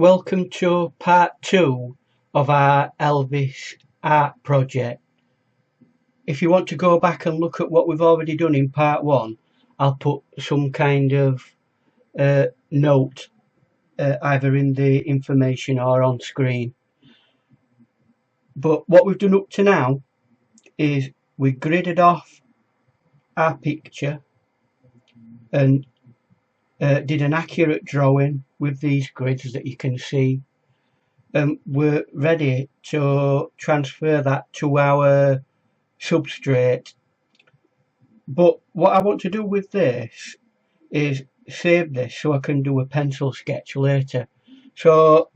Welcome to part 2 of our Elvis art project. If you want to go back and look at what we've already done in part 1, I'll put some kind of note either in the information or on screen. But what we've done up to now is we gridded off our picture and did an accurate drawing with these grids that you can see. We're ready to transfer that to our substrate, but what I want to do with this is save this so I can do a pencil sketch later. So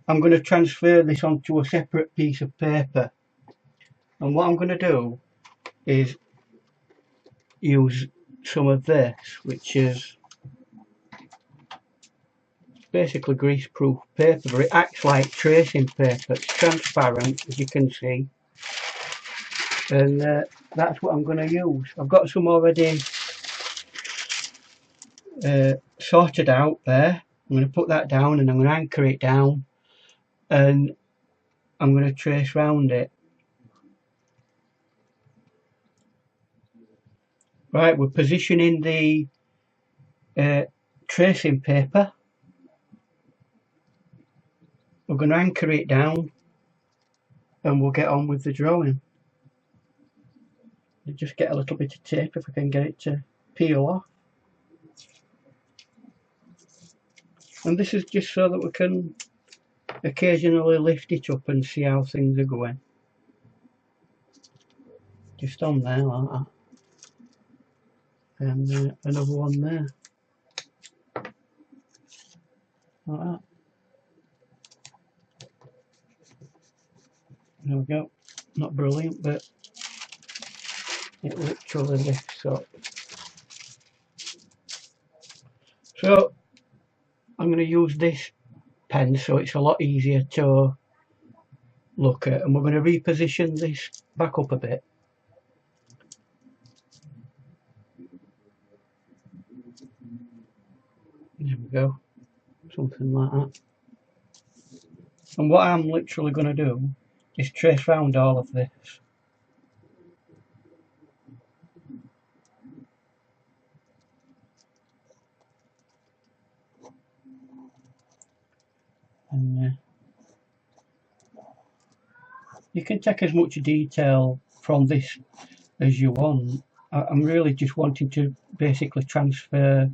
I'm going to transfer this onto a separate piece of paper, and what I'm going to do is use some of this, which is basically greaseproof paper, but it acts like tracing paper. It's transparent, as you can see, and that's what I'm going to use. I've got some already sorted out there. I'm going to put that down and I'm going to anchor it down, and I'm going to trace round it. Right, we're positioning the tracing paper. We're going to anchor it down and we'll get on with the drawing. I'll just get a little bit of tape if I can get it to peel off. And this is just so that we can occasionally lift it up and see how things are going. Just on there like that. And another one there. Like that. There we go. Not brilliant, but it literally lifts up. So I'm going to use this pen so it's a lot easier to look at, and we're going to reposition this back up a bit. There we go, something like that. And what I'm literally going to do is trace round all of this. And you can take as much detail from this as you want. I'm really just wanting to basically transfer,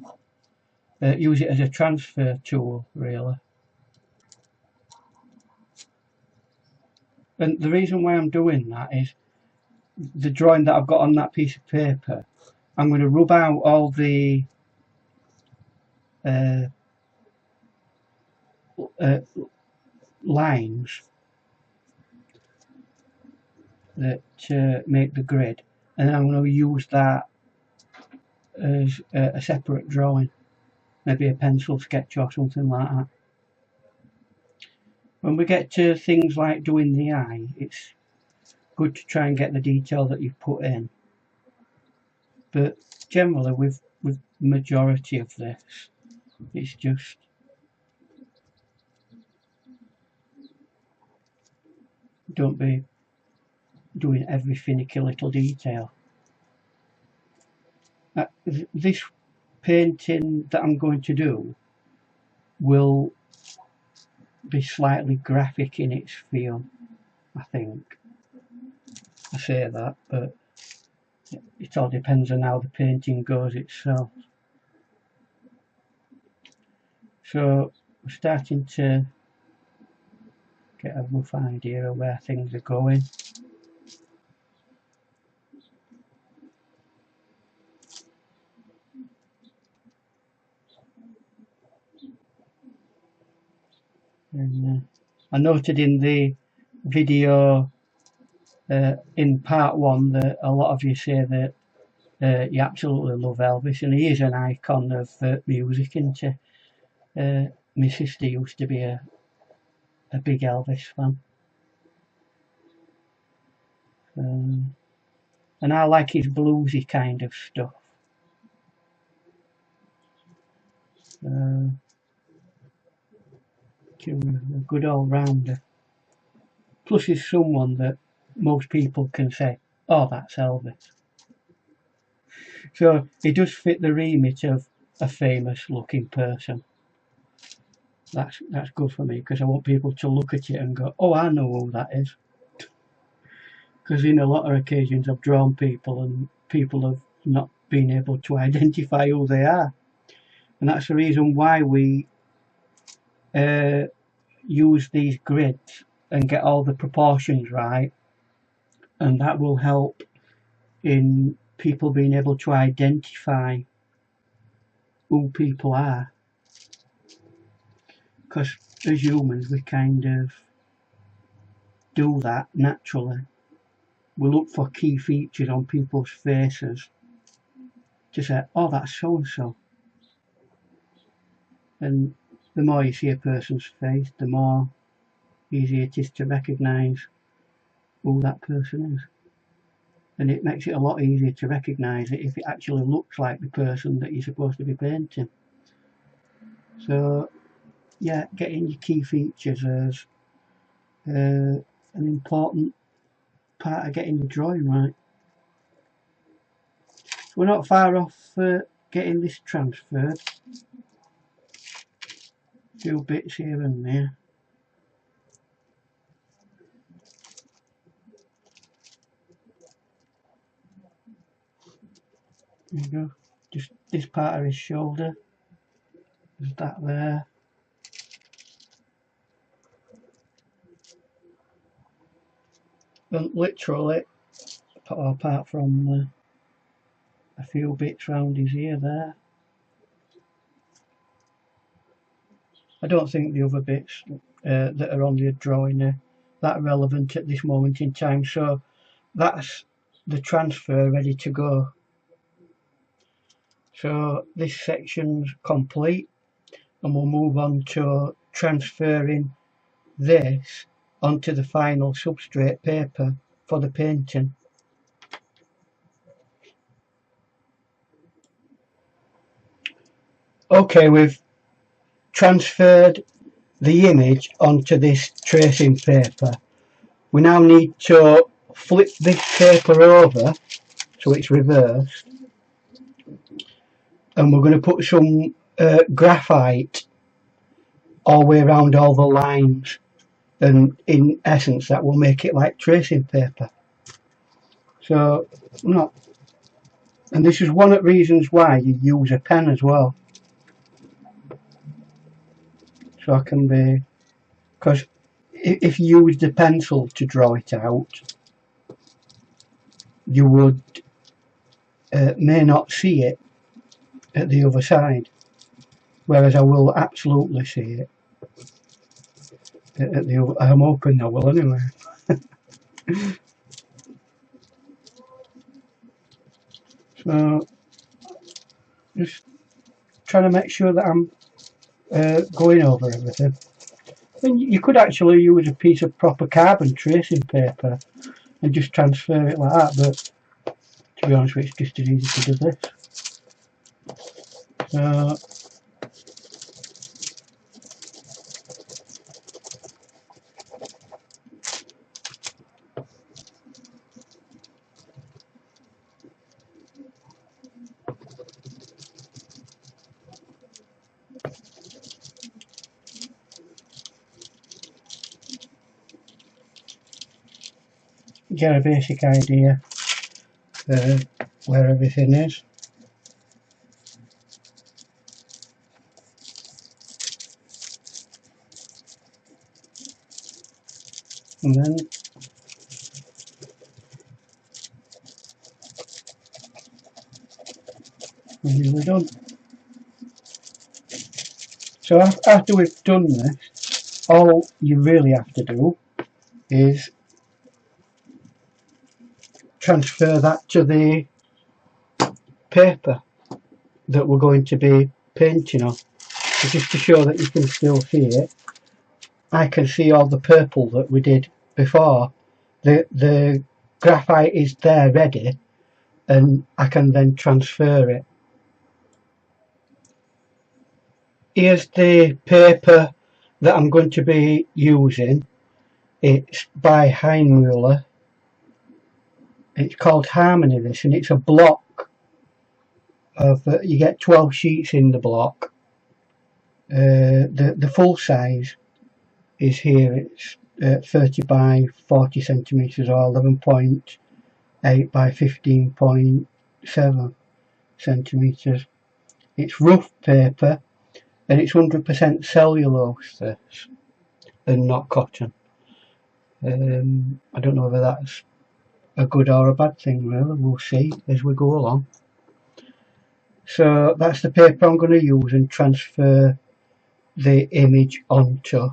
use it as a transfer tool, really. And the reason why I'm doing that is the drawing that I've got on that piece of paper, I'm going to rub out all the lines that make the grid, and I'm going to use that as a separate drawing, maybe a pencil sketch or something like that. When we get to things like doing the eye, it's good to try and get the detail that you've put in, but generally with the majority of this, it's just don't be doing every finicky little detail. This painting that I'm going to do will be slightly graphic in its feel, I think. I say that, but it all depends on how the painting goes itself. So we're starting to get a rough idea of where things are going. And I noted in the video in part 1 that a lot of you say that you absolutely love Elvis, and he is an icon of music, isn't he? My sister used to be a big Elvis fan. And I like his bluesy kind of stuff. a good all-rounder. Plus he's someone that most people can say, oh, that's Elvis. So he does fit the remit of a famous looking person. That's good for me, because I want people to look at it and go, oh, I know who that is. Because in a lot of occasions I've drawn people and people have not been able to identify who they are. And that's the reason why we use these grids and get all the proportions right, and that will help in people being able to identify who people are, because as humans we kind of do that naturally. We look for key features on people's faces to say, oh, that's so and so. And the more you see a person's face, the more easier it is to recognise who that person is. And it makes it a lot easier to recognise it if it actually looks like the person that you're supposed to be painting. So yeah, getting your key features is an important part of getting your drawing right. We're not far off getting this transferred. A few bits here and there. There you go. Just this part of his shoulder. There's that there. And literally, apart from a few bits round his ear there. I don't think the other bits that are on the drawing are that relevant at this moment in time, so that's the transfer ready to go. So this section's complete, and we'll move on to transferring this onto the final substrate paper for the painting. Okay, we've transferred the image onto this tracing paper. We now need to flip this paper over so it's reversed, and we're going to put some graphite all the way around all the lines, and in essence that will make it like tracing paper. So and this is one of the reasons why you use a pen as well. So I can be, because if you used a pencil to draw it out, you would may not see it at the other side, whereas I will absolutely see it at the other. I'm hoping I will anyway. So just trying to make sure that I'm going over everything. And you could actually use a piece of proper carbon tracing paper and just transfer it like that, but to be honest with you, it's just as easy to do this. So get a basic idea where everything is. And then we're nearly done. So after we've done this, all you really have to do is transfer that to the paper that we're going to be painting on. So just to show that you can still see it, I can see all the purple that we did before. The graphite is there ready, and I can then transfer it. Here's the paper that I'm going to be using, it's by Hahnemuhle. It's called Harmony, this, and it's a block of, you get 12 sheets in the block. The full size is here. It's 30 by 40 centimeters, or 11.8 by 15.7 centimeters. It's rough paper, and it's 100% cellulose, this, and not cotton. I don't know whether that's a good or a bad thing, really. We'll see as we go along. So that's the paper I'm going to use and transfer the image onto.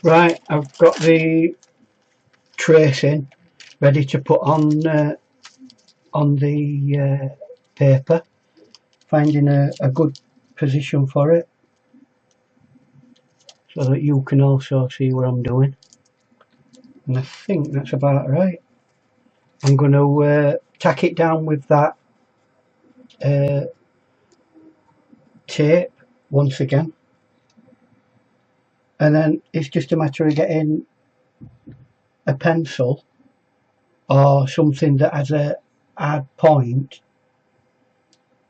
Right, I've got the tracing ready to put on the paper, finding a good position for it so that you can also see what I'm doing, and I think that's about right. I'm going to tack it down with that tape once again, and then it's just a matter of getting a pencil or something that has a hard point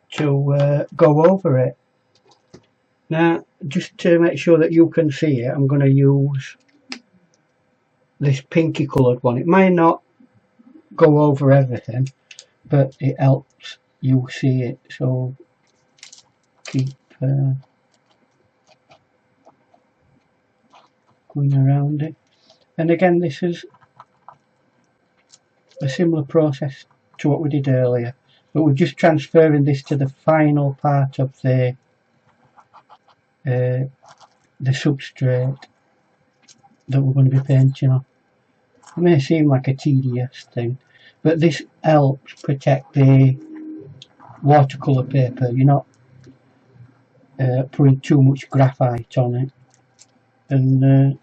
to go over it. Now, just to make sure that you can see it, I'm going to use this pinky coloured one. It might not go over everything, but it helps you see it, so keep going around it. And again, this is a similar process to what we did earlier, but we're just transferring this to the final part of the substrate that we're going to be painting on. It may seem like a tedious thing, but this helps protect the watercolour paper. You're not putting too much graphite on it, and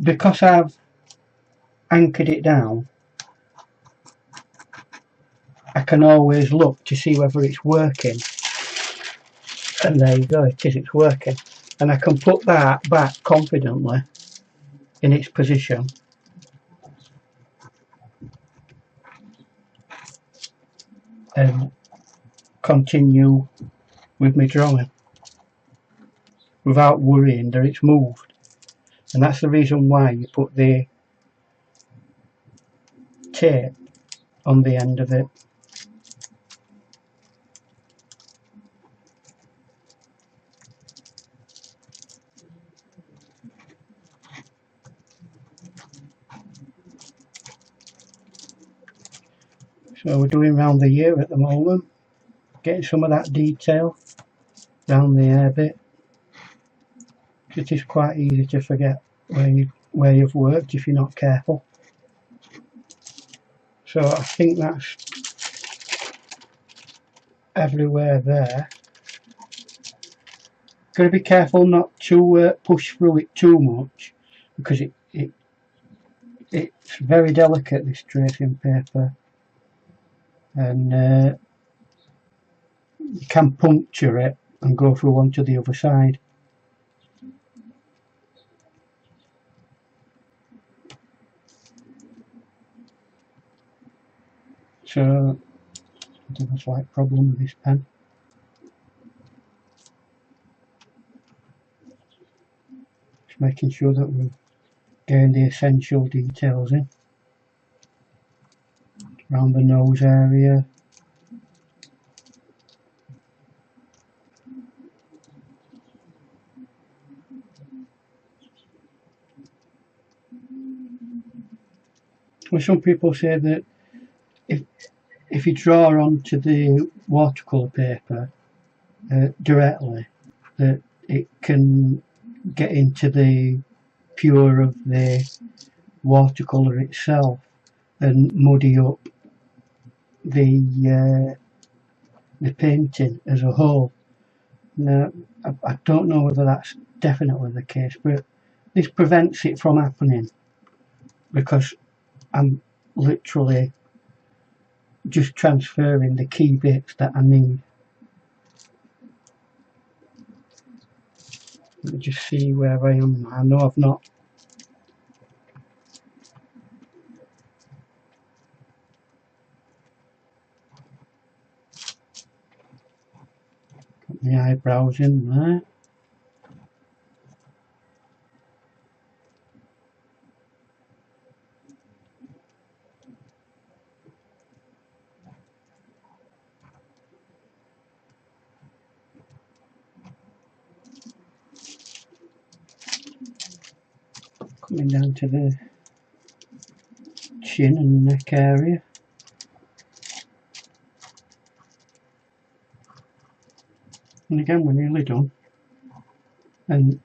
because I've anchored it down, I can always look to see whether it's working, and there you go, it's working, and I can put that back confidently in its position and continue with my drawing without worrying that it's moved. And that's the reason why you put the tape on the end of it. So we're doing round the ear at the moment, getting some of that detail down the ear bit. It is quite easy to forget where you've worked if you're not careful. So I think that's everywhere there. Got to be careful not to push through it too much, because it's very delicate, this tracing paper, and you can puncture it and go through onto the other side. So I think that's a slight problem with this pen. Just making sure that we're getting the essential details in. Around the nose area. Well, some people say that if you draw onto the watercolour paper directly, that it can get into the pure of the watercolour itself and muddy up the painting as a whole. Now, I don't know whether that's definitely the case, but this prevents it from happening, because I'm literally just transferring the key bits that I need. Let me just see where I am. I know I've not. Got my eyebrows in there. Coming down to the chin and neck area. And again, we're nearly done. And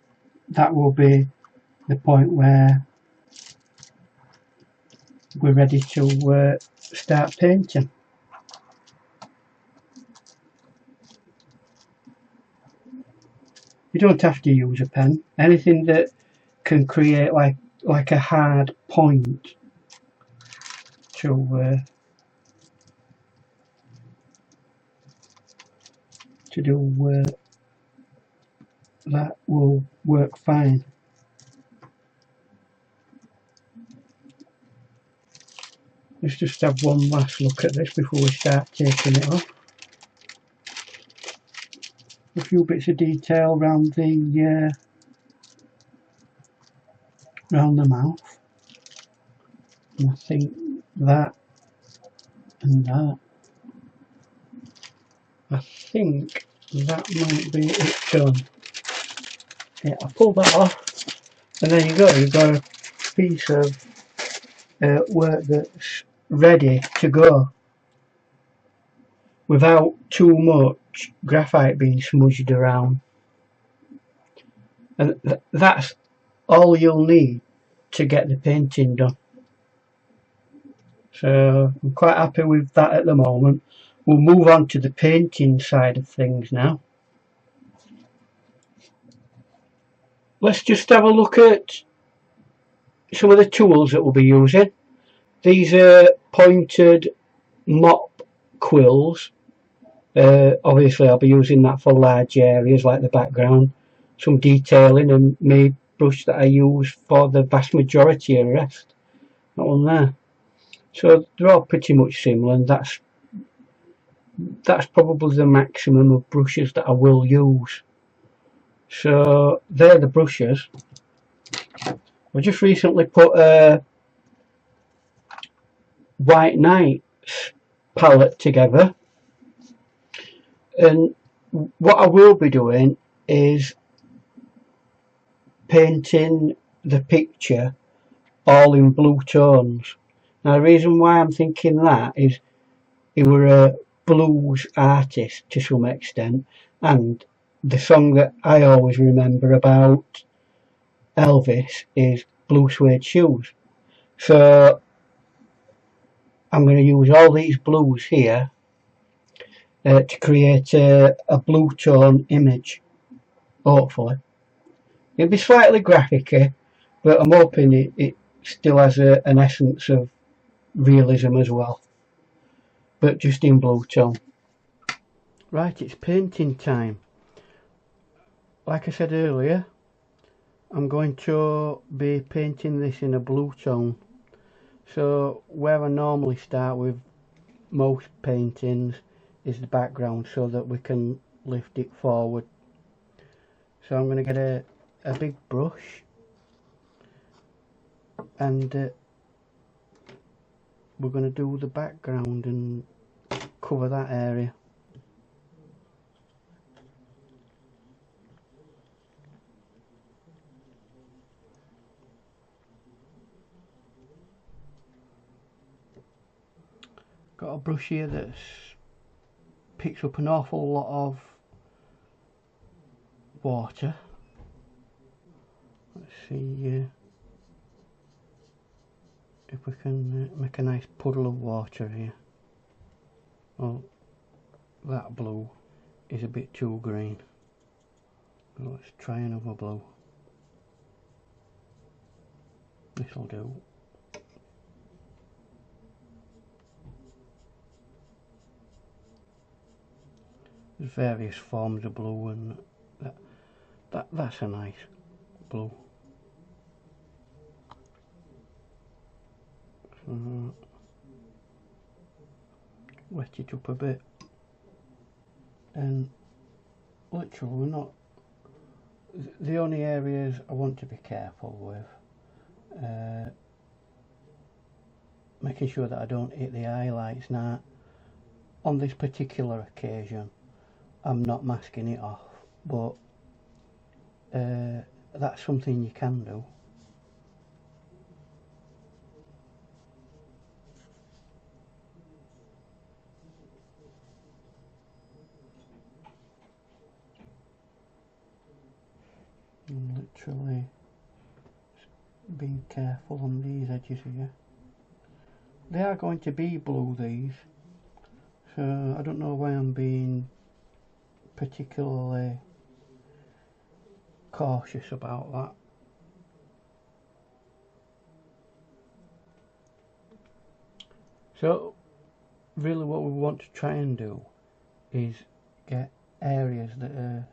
that will be the point where we're ready to start painting. You don't have to use a pen. Anything that can create like a hard point to do that will work fine. Let's just have one last look at this before we start taking it off. A few bits of detail around the mouth. And I think that and that. I think that might be it done. Yeah, I'll pull that off, and there you've got a piece of work that's ready to go without too much graphite being smudged around. And that's all you'll need to get the painting done. So I'm quite happy with that at the moment. We'll move on to the painting side of things now. Let's just have a look at some of the tools that we'll be using. These are pointed mop quills. Obviously I'll be using that for large areas like the background, some detailing, and my brush that I use for the vast majority of the rest. That one there. So they're all pretty much similar, and that's probably the maximum of brushes that I will use. So they're the brushes. I just recently put a White Nights palette together, and what I will be doing is painting the picture all in blue tones. Now the reason why I'm thinking that is he were a blues artist to some extent, and the song that I always remember about Elvis is Blue Suede Shoes. So I'm going to use all these blues here to create a blue tone image, hopefully. It'll be slightly graphic-y, but I'm hoping it still has an essence of realism as well, but just in blue tone. Right, it's painting time. Like I said earlier, I'm going to be painting this in a blue tone. So where I normally start with most paintings is the background, so that we can lift it forward. So I'm going to get a big brush, and we're going to do the background and cover that area. Got a brush here that picks up an awful lot of water. Let's see if we can make a nice puddle of water here. Well, that blue is a bit too green. So let's try another blue. This'll do. There's various forms of blue, and that's a nice blue. So, wet it up a bit, and literally we're not, the only areas I want to be careful with, making sure that I don't hit the highlights. Now on this particular occasion I'm not masking it off, but that's something you can do. I'm literally being careful on these edges here. They are going to be blue, these, so I don't know why I'm being particularly cautious about that. So really what we want to try and do is get areas that are,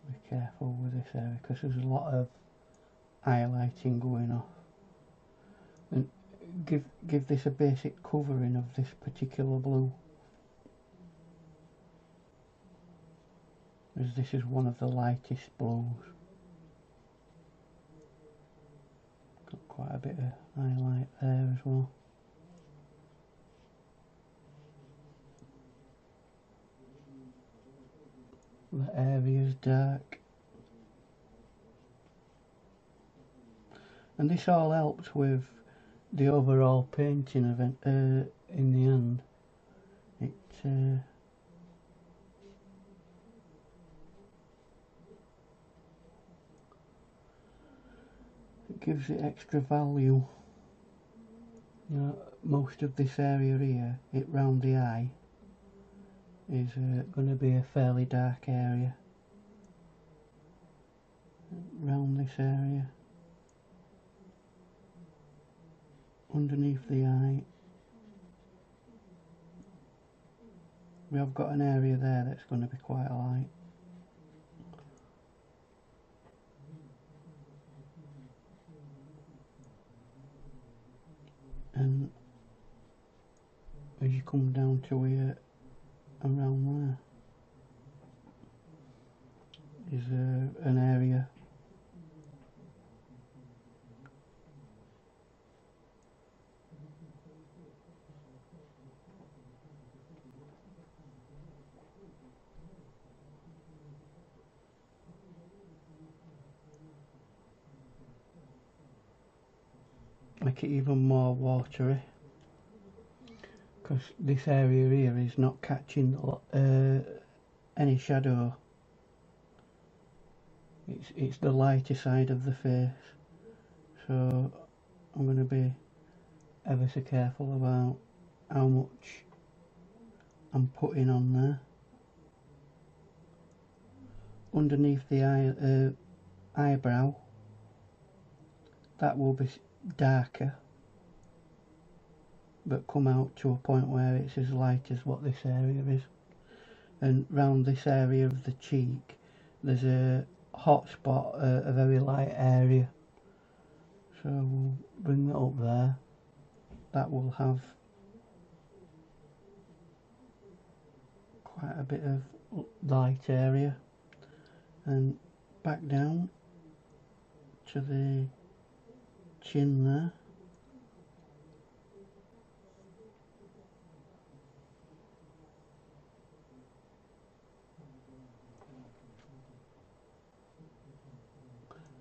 be careful with this area because there's a lot of highlighting going off, and give this a basic covering of this particular blue, as this is one of the lightest blues. Got quite a bit of highlight there as well. The area's dark, and this all helps with the overall painting event in the end. It gives it extra value. You know, most of this area here, it round the eye, is going to be a fairly dark area. Round this area, underneath the eye, we have got an area there that's going to be quite light. And as you come down to here, around there is an area make it even more watery, because this area here is not catching any shadow. It's the lighter side of the face, so I'm going to be ever so careful about how much I'm putting on there. Underneath the eyebrow, that will be darker, but come out to a point where it's as light as what this area is. And round this area of the cheek, there's a hot spot, a very light area, so we'll bring that up there. That will have quite a bit of light area, and back down to the chin there.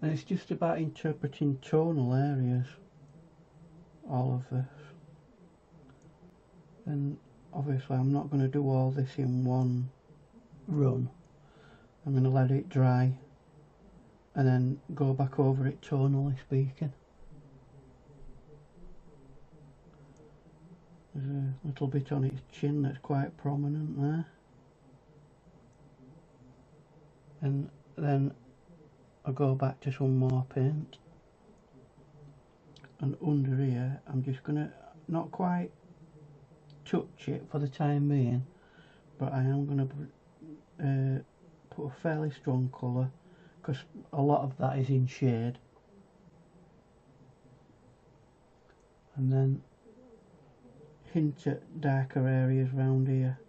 And it's just about interpreting tonal areas, all of this. And obviously I'm not going to do all this in one run. I'm going to let it dry and then go back over it tonally speaking. There's a little bit on its chin that's quite prominent there. And then I'll go back to some more paint, and under here I'm just going to, not quite touch it for the time being, but I am going to put a fairly strong colour because a lot of that is in shade, and then hint at darker areas around here.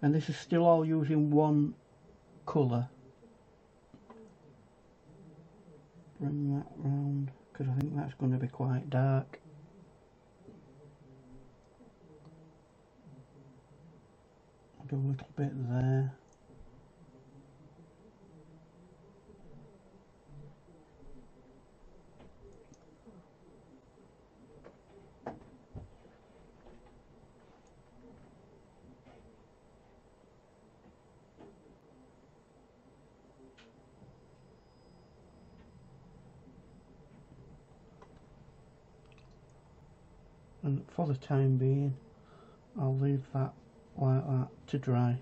And this is still all using one colour. Bring that round because I think that's going to be quite dark. I'll do a little bit there. And for the time being, I'll leave that like that to dry.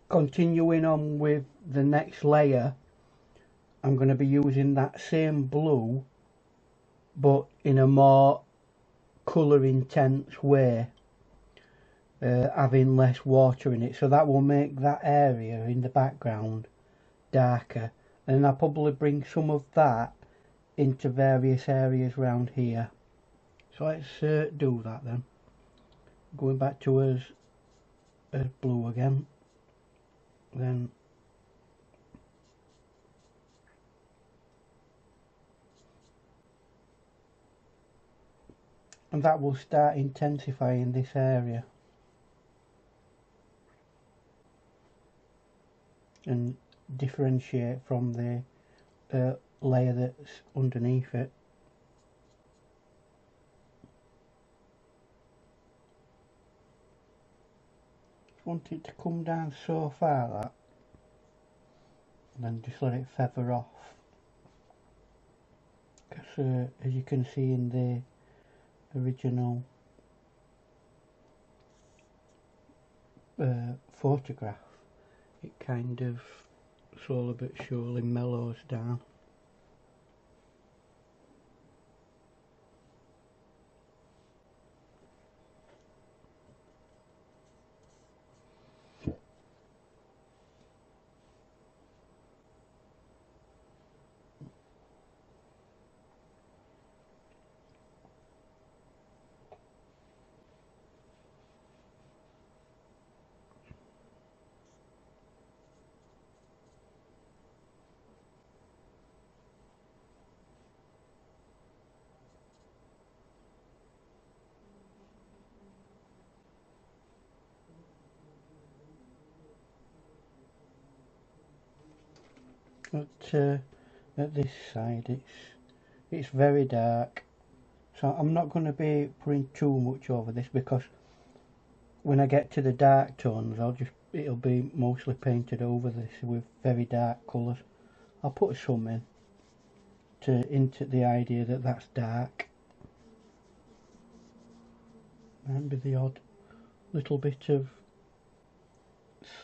Continuing on with the next layer, I'm going to be using that same blue but in a more colour intense way, having less water in it, so that will make that area in the background darker, and I'll probably bring some of that into various areas around here. So let's do that then. Going back to as blue again, then and that will start intensifying this area and differentiate from the layer that's underneath it. Just want it to come down so far that, and then just let it feather off, because as you can see in the original photograph, it kind of slowly but surely mellows down. But at this side it's very dark, so I'm not going to be putting too much over this, because when I get to the dark tones it'll be mostly painted over this with very dark colours. I'll put some in to hint at the idea that that's dark, and with the odd little bit of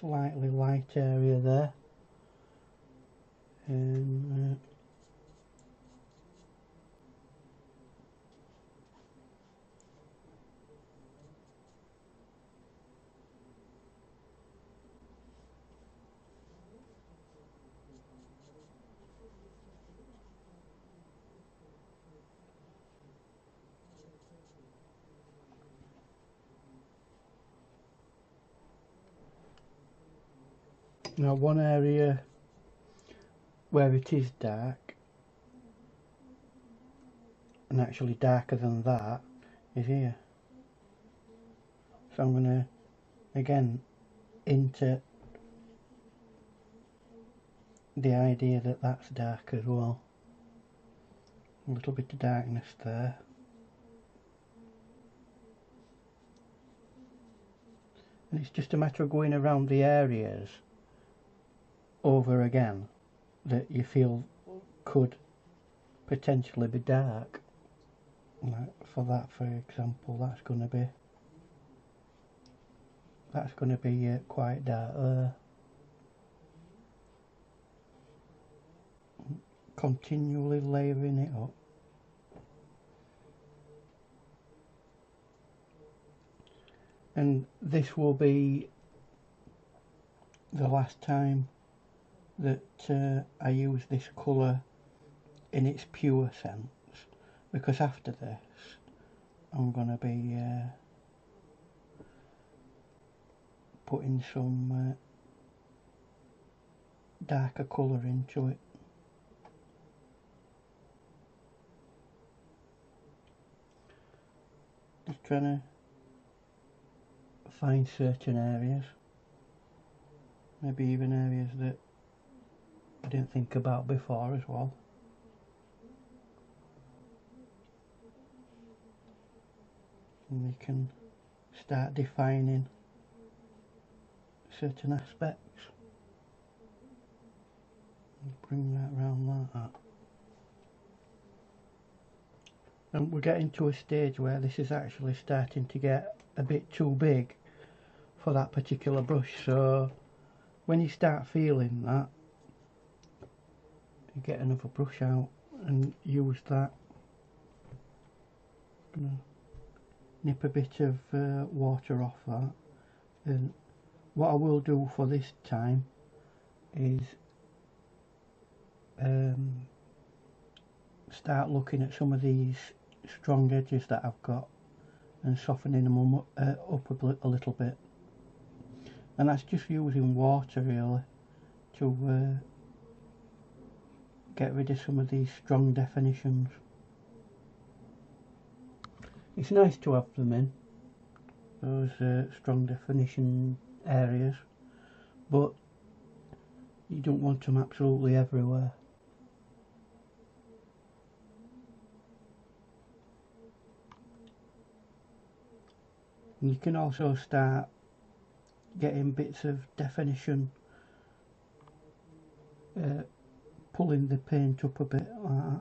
slightly light area there. And now one area where it is dark, and actually darker than that, is here. So I'm going to again into the idea that that's dark as well. A little bit of darkness there. And it's just a matter of going around the areas over again that you feel could potentially be dark. Like for that, for example, that's going to be quite dark there. Continually layering it up. And this will be the last time that I use this colour in its pure sense, because after this I'm going to be putting some darker colour into it. Just trying to find certain areas, maybe even areas that I didn't think about before as well. And we can start defining certain aspects. Bring that round like that. And we're getting to a stage where this is actually starting to get a bit too big for that particular brush, so when you start feeling that, you get another brush out and use that. I'm gonna nip a bit of water off that, and what I will do for this time is start looking at some of these strong edges that I've got and softening them up a little bit, and that's just using water really to get rid of some of these strong definitions. It's nice to have them in, those strong definition areas, but you don't want them absolutely everywhere. And you can also start getting bits of definition, pulling the paint up a bit like that.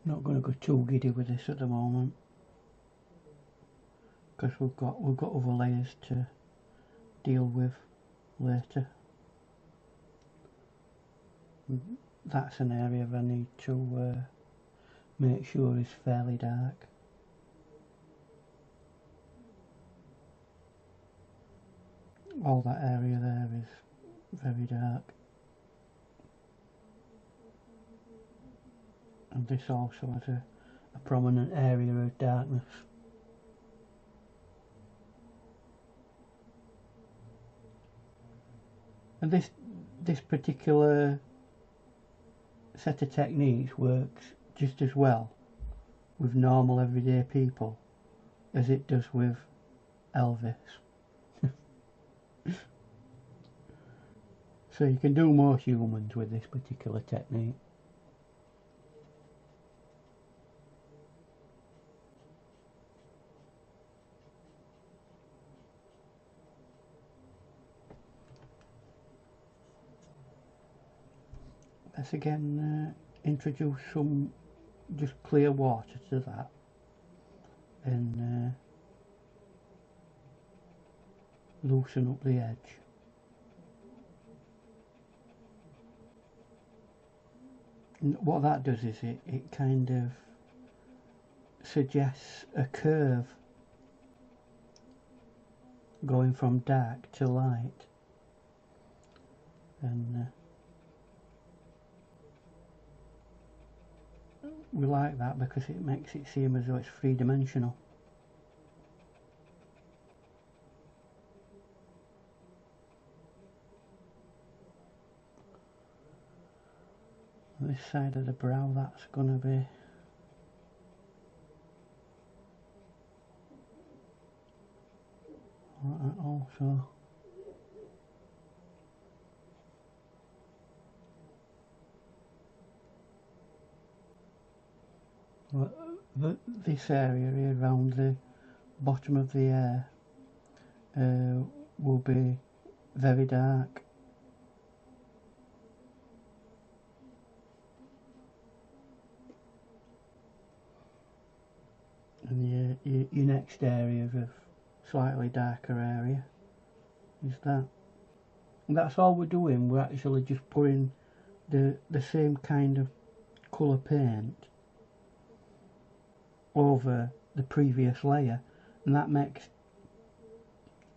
Not going to go too giddy with this at the moment, because we've got other layers to deal with later. That's an area I need to make sure is fairly dark. All that area there is very dark, and this also has a prominent area of darkness. And this particular set of techniques works just as well with normal everyday people as it does with Elvis. So you can do more humans with this particular technique. Let's again introduce some just clear water to that, and loosen up the edge. And what that does is it kind of suggests a curve going from dark to light, and we like that because it makes it seem as though it's three-dimensional. this side of the brow, that's going to be also. This area here around the bottom of the ear will be very dark. And your next area of slightly darker area is that. And that's all we're doing. We're actually just putting the same kind of colour paint over the previous layer, and that makes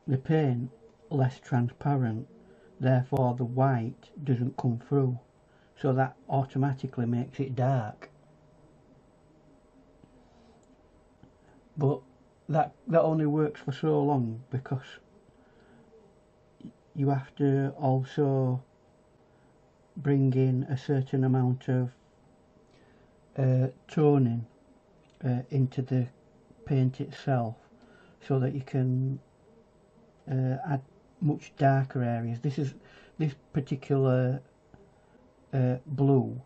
the paint less transparent, therefore the white doesn't come through, so that automatically makes it dark. But that only works for so long, because you have to also bring in a certain amount of toning into the paint itself, so that you can add much darker areas. This particular blue,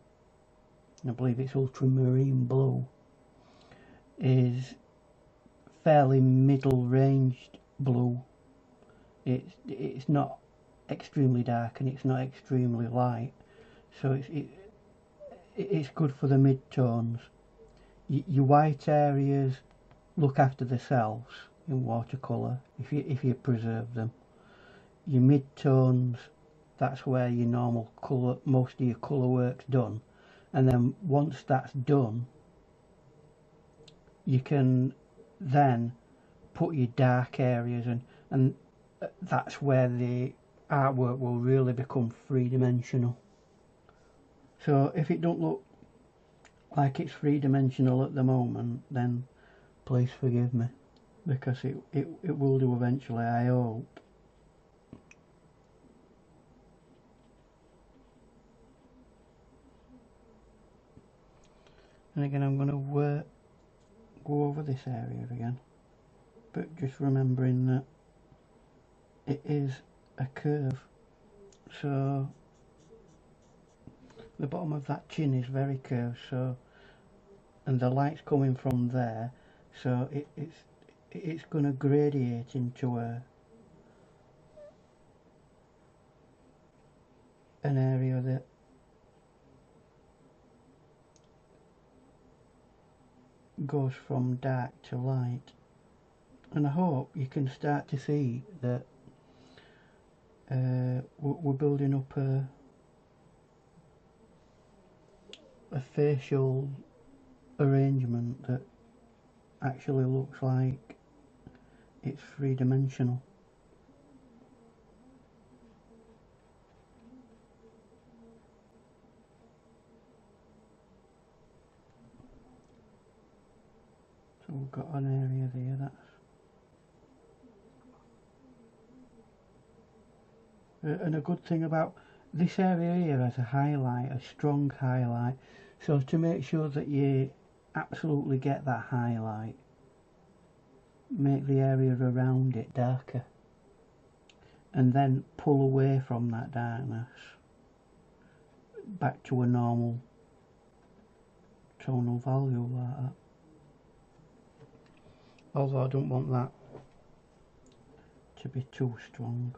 I believe it's ultramarine blue, is fairly middle ranged blue. It's not extremely dark and it's not extremely light, so it's good for the mid-tones. Your white areas look after themselves in watercolour if you preserve them. Your mid-tones, that's where your normal colour, most of your colour work's done, and then once that's done, you can then put your dark areas in, and that's where the artwork will really become three-dimensional. So if it don't look like it's three-dimensional at the moment, then please forgive me, because it will do eventually, I hope. And again, I'm going to go over this area again, but just remembering that it is a curve, so the bottom of that chin is very curved, so, and the light's coming from there, so it's going to gradiate into an area that goes from dark to light. And I hope you can start to see that we're building up a facial arrangement that actually looks like it's three-dimensional. So we've got an area there that's and a good thing about this area here has a highlight, a strong highlight, so to make sure that you absolutely get that highlight, make the area around it darker, and then pull away from that darkness back to a normal tonal value like that. Although I don't want that to be too strong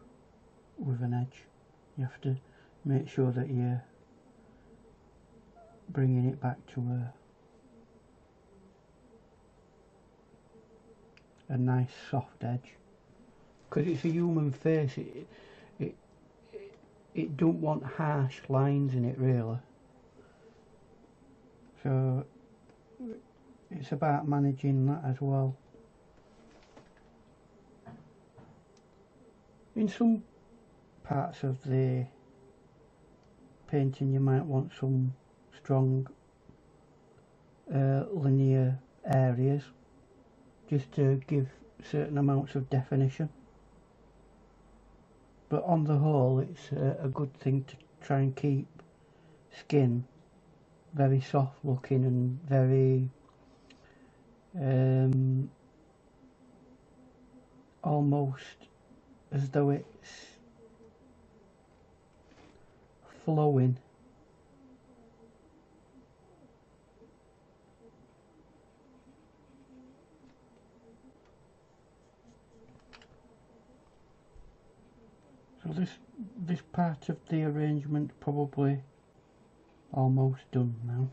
with an edge. You have to make sure that you're bringing it back to a nice soft edge, because it's a human face. It don't want harsh lines in it really, so it's about managing that as well. In some parts of the painting you might want some strong linear areas just to give certain amounts of definition, but on the whole it's a good thing to try and keep skin very soft looking and very almost as though it's flowing. So this part of the arrangement probably almost done now.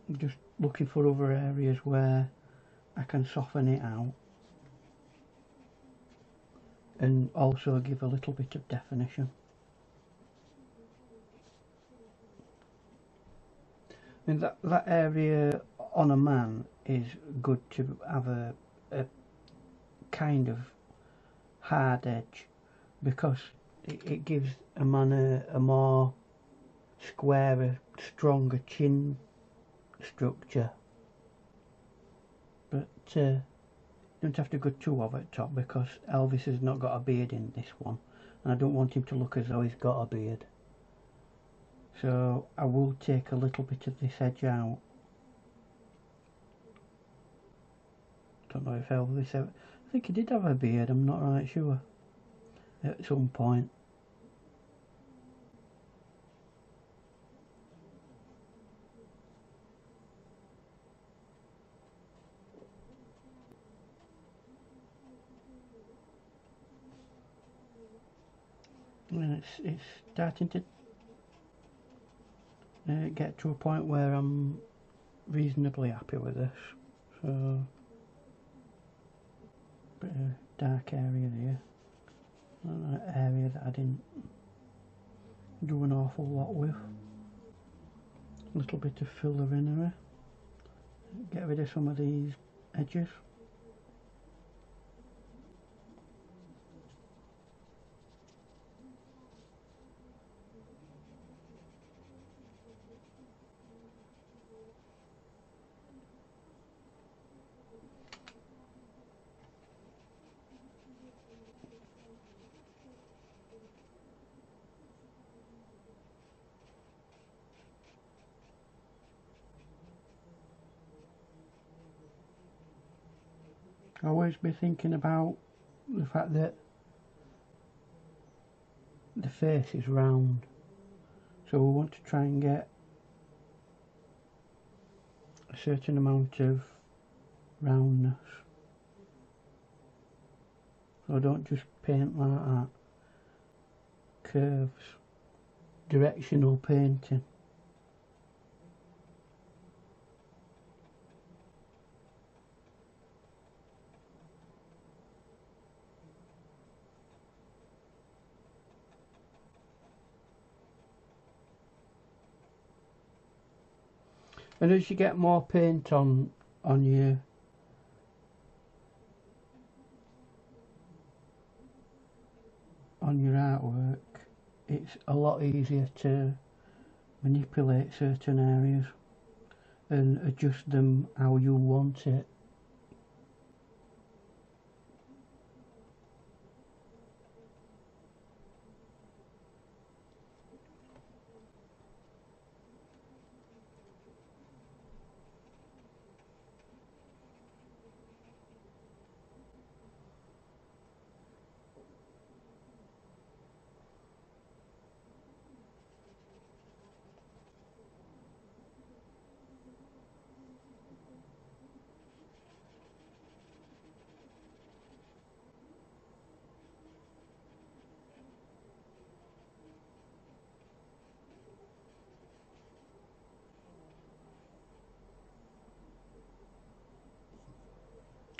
I'm just looking for other areas where I can soften it out and also give a little bit of definition. I mean, that area on a man is good to have a kind of hard edge, because it gives a man a more squarer, stronger chin structure. But you don't have to go too over the top, because Elvis has not got a beard in this one, and I don't want him to look as though he's got a beard. So I will take a little bit of this edge out. Don't know if Elvis ever, I think he did have a beard, I'm not right sure, at some point. And it's starting to get to a point where I'm reasonably happy with this. So, bit of dark area there, an area that I didn't do an awful lot with. A little bit of fillery, get rid of some of these edges. I always be thinking about the fact that the face is round, so we want to try and get a certain amount of roundness. So don't just paint like that. Curves, directional painting. And as you get more paint on your artwork, it's a lot easier to manipulate certain areas and adjust them how you want it.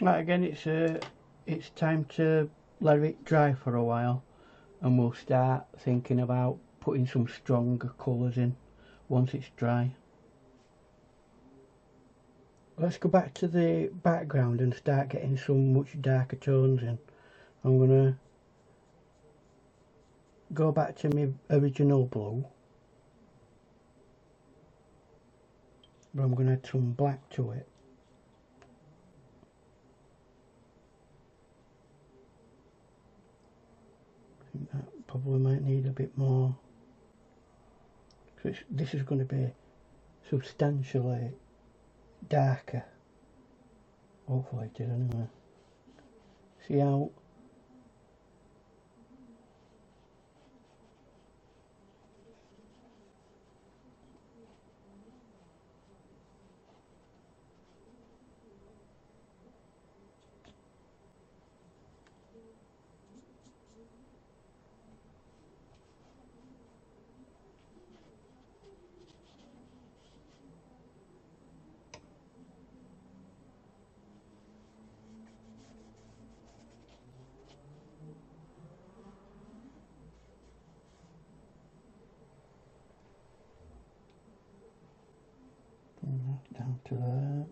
Right, again, it's time to let it dry for a while, and we'll start thinking about putting some stronger colours in once it's dry. Let's go back to the background and start getting some much darker tones in. I'm going to go back to my original blue, but I'm going to add some black to it. I think that probably might need a bit more. So this is going to be substantially darker. Hopefully it is anyway. See how down to there.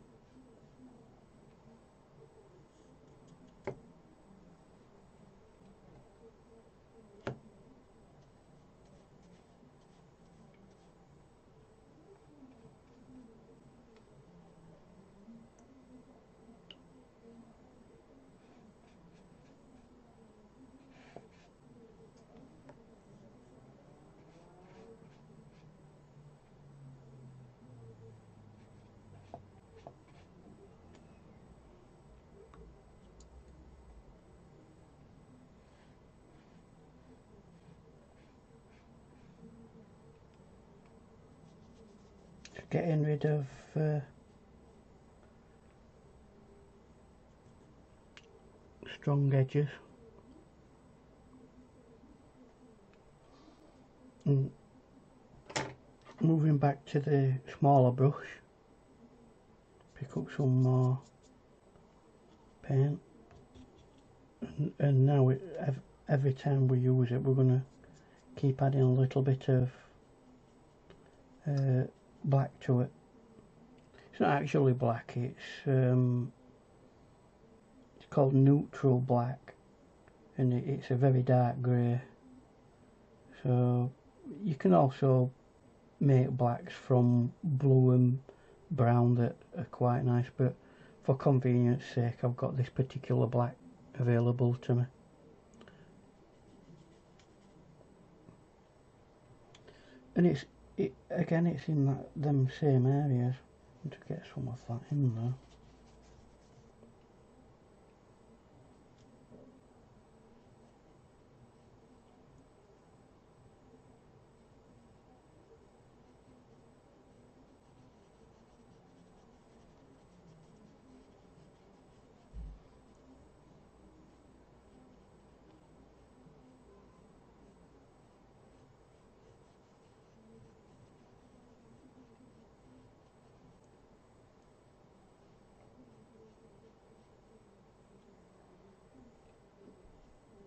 Getting rid of strong edges and moving back to the smaller brush, pick up some more paint, and now every time we use it we're going to keep adding a little bit of black to it. It's not actually black, it's called neutral black, and it's a very dark grey. So you can also make blacks from blue and brown that are quite nice, but for convenience sake I've got this particular black available to me. And it's in them same areas. I want to get some of that in there.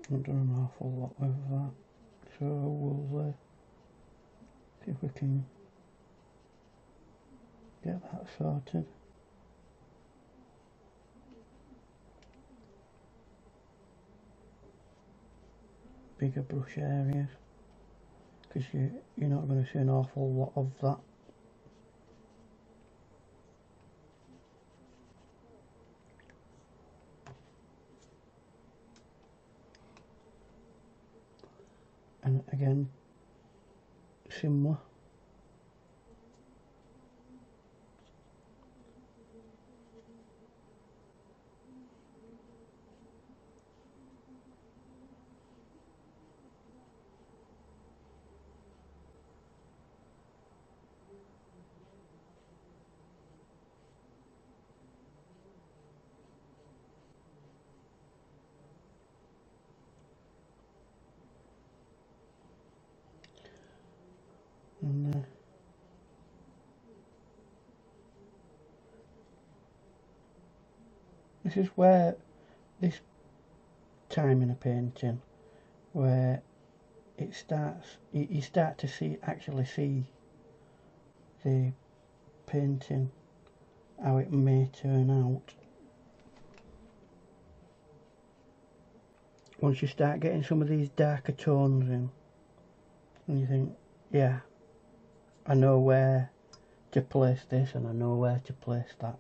I've done an awful lot with that, so we'll see if we can get that sorted. Bigger brush areas, because you're not going to see an awful lot of that. And again, similar. And this is where this time in a painting where it starts, you start to actually see the painting, how it may turn out. Once you start getting some of these darker tones in, and you think, yeah, I know where to place this and I know where to place that.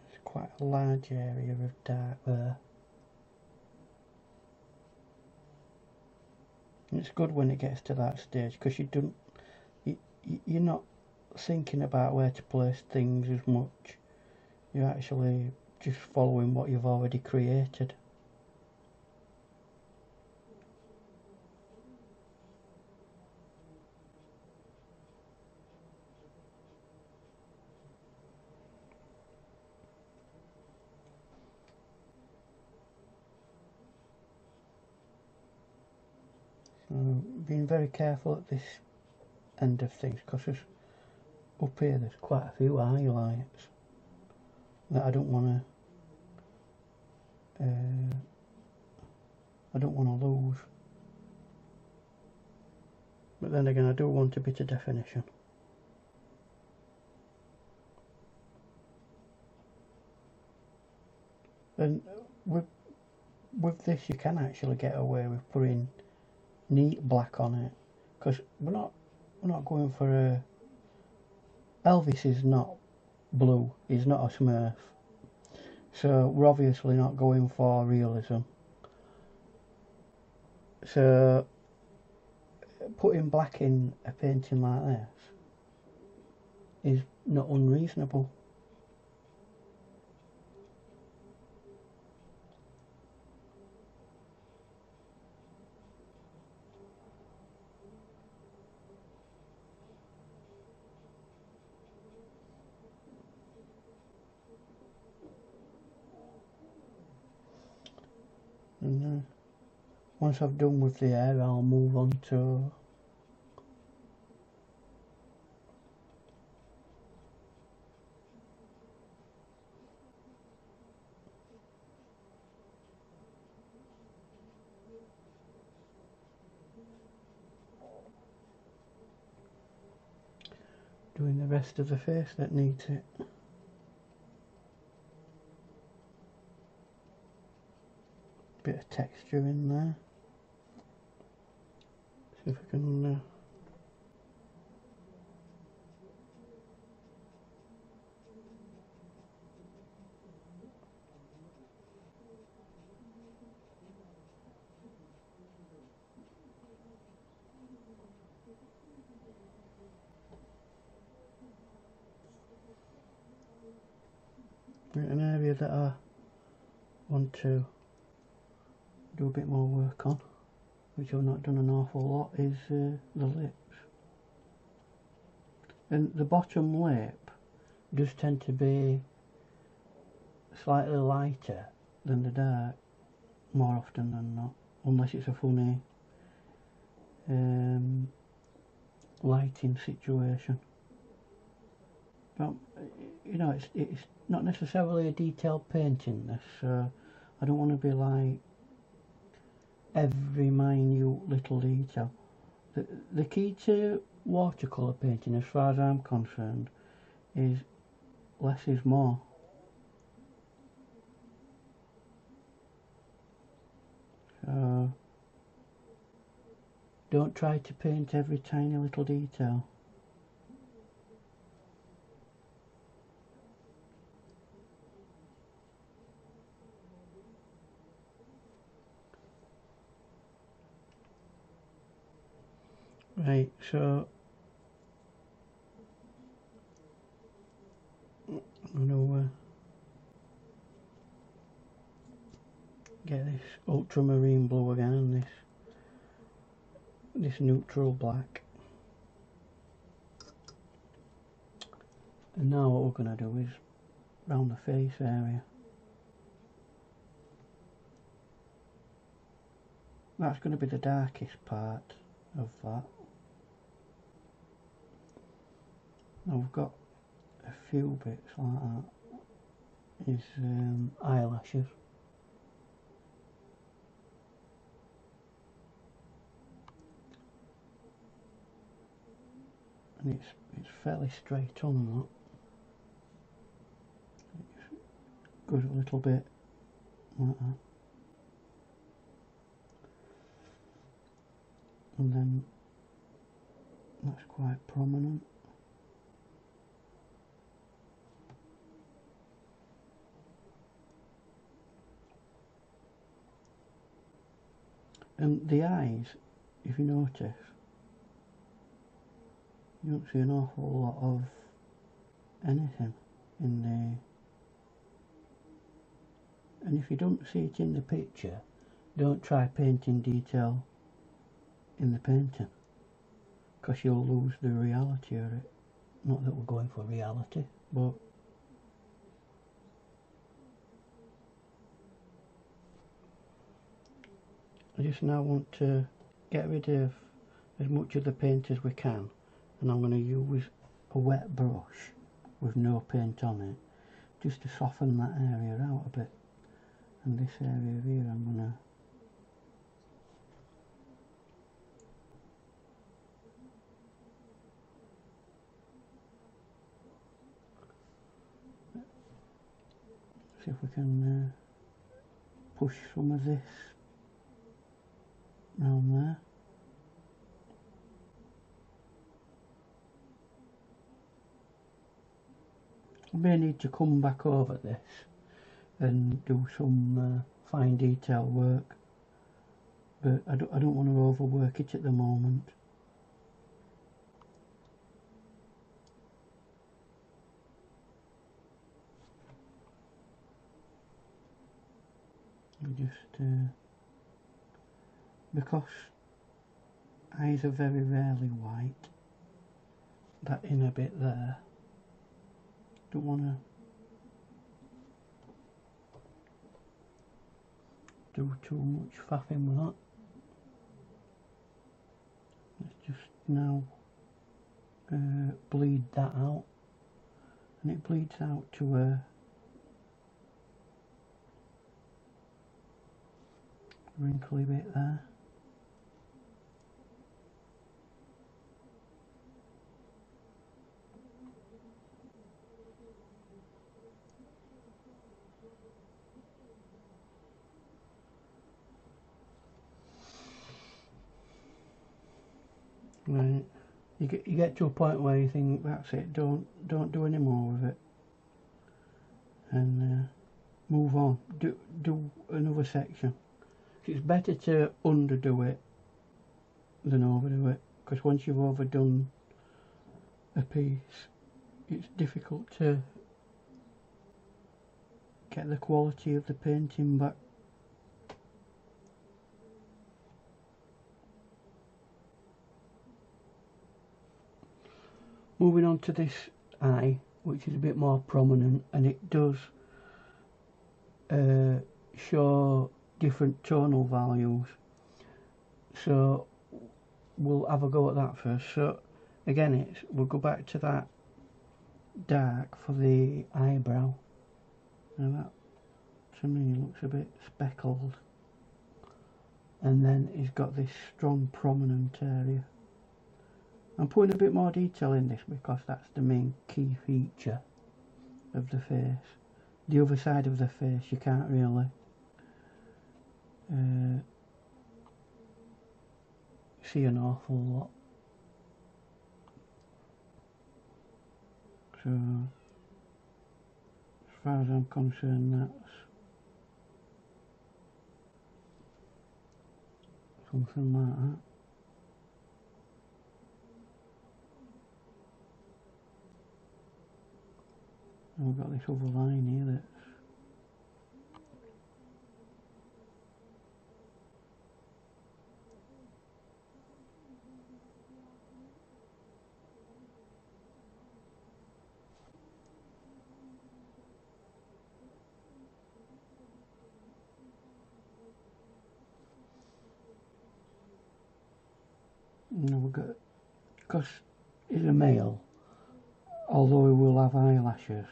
It's quite a large area of dark there. And it's good when it gets to that stage, because you're not thinking about where to place things as much. You're actually just following what you've already created. So being very careful at this end of things, because up here there's quite a few highlights that I don't want to lose. But then again, I do want a bit of definition. And with this, you can actually get away with putting neat black on it, because we're not going for a. Elvis is not blue. He's not a Smurf. So we're obviously not going for realism. So putting black in a painting like this is not unreasonable. And once I've done with the hair, I'll move on to doing the rest of the face that needs it. Bit of texture in there. See if I can an area that I want to do a bit more work on, which I've not done an awful lot, is the lips. And the bottom lip does tend to be slightly lighter than the dark, more often than not, unless it's a funny lighting situation. But you know, it's not necessarily a detailed painting, this, so I don't want to be like every minute little detail. The key to watercolour painting, as far as I'm concerned, is less is more. So don't try to paint every tiny little detail. Right, so I'm going to get this ultramarine blue again and this neutral black. And now what we're going to do is round the face area. That's going to be the darkest part of that. Now we've got a few bits like that. Is eyelashes. And it's fairly straight on that. It goes a little bit like that. And then that's quite prominent. And the eyes, if you notice, you don't see an awful lot of anything in there. And if you don't see it in the picture, don't try painting detail in the painting, because you'll lose the reality of it. Not that we're going for reality, but I just now want to get rid of as much of the paint as we can, and I'm going to use a wet brush with no paint on it just to soften that area out a bit. And this area here I'm going to see if we can push some of this round there. I may need to come back over this and do some fine detail work, but I don't want to overwork it at the moment. Just because eyes are very rarely white, that inner bit there, don't want to do too much faffing with that. Let's just now bleed that out, and it bleeds out to a wrinkly bit there. Right, you get to a point where you think that's it, don't do any more with it, and move on. Do another section. It's better to underdo it than overdo it, because once you've overdone a piece, it's difficult to get the quality of the painting back. Moving on to this eye, which is a bit more prominent, and it does show different tonal values, so we'll have a go at that first. So again, we'll go back to that dark for the eyebrow. Now that to me looks a bit speckled, and then he's got this strong prominent area. I'm putting a bit more detail in this because that's the main key feature of the face. The other side of the face you can't really see an awful lot. So as far as I'm concerned, that's something like that. And we've got this other line here that's we've got, because he's a male, although he will have eyelashes,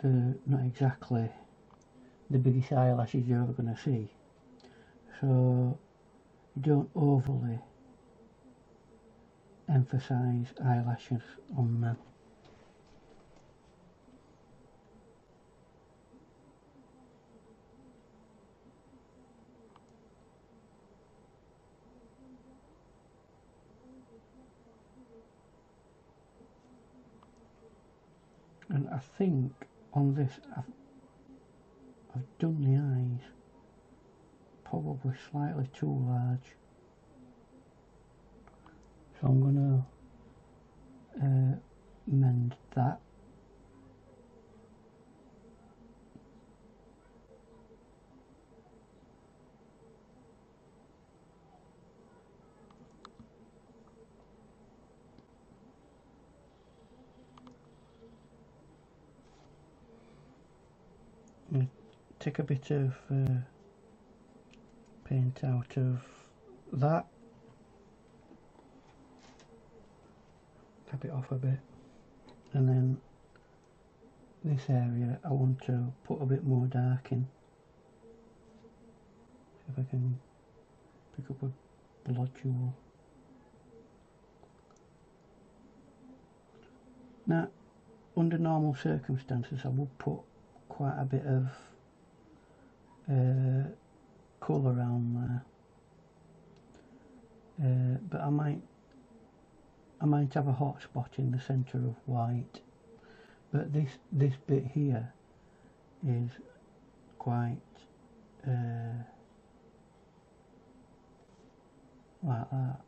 they're not exactly the biggest eyelashes you're ever going to see, so you don't overly emphasise eyelashes on them. And I think on this I've done the eyes probably slightly too large, so I'm going to mend that. Take a bit of paint out of that, tap it off a bit, and then this area I want to put a bit more dark in. See if I can pick up a blotch. Now, under normal circumstances I would put quite a bit of colour around there, but I might have a hot spot in the centre of white, but this bit here is quite like that.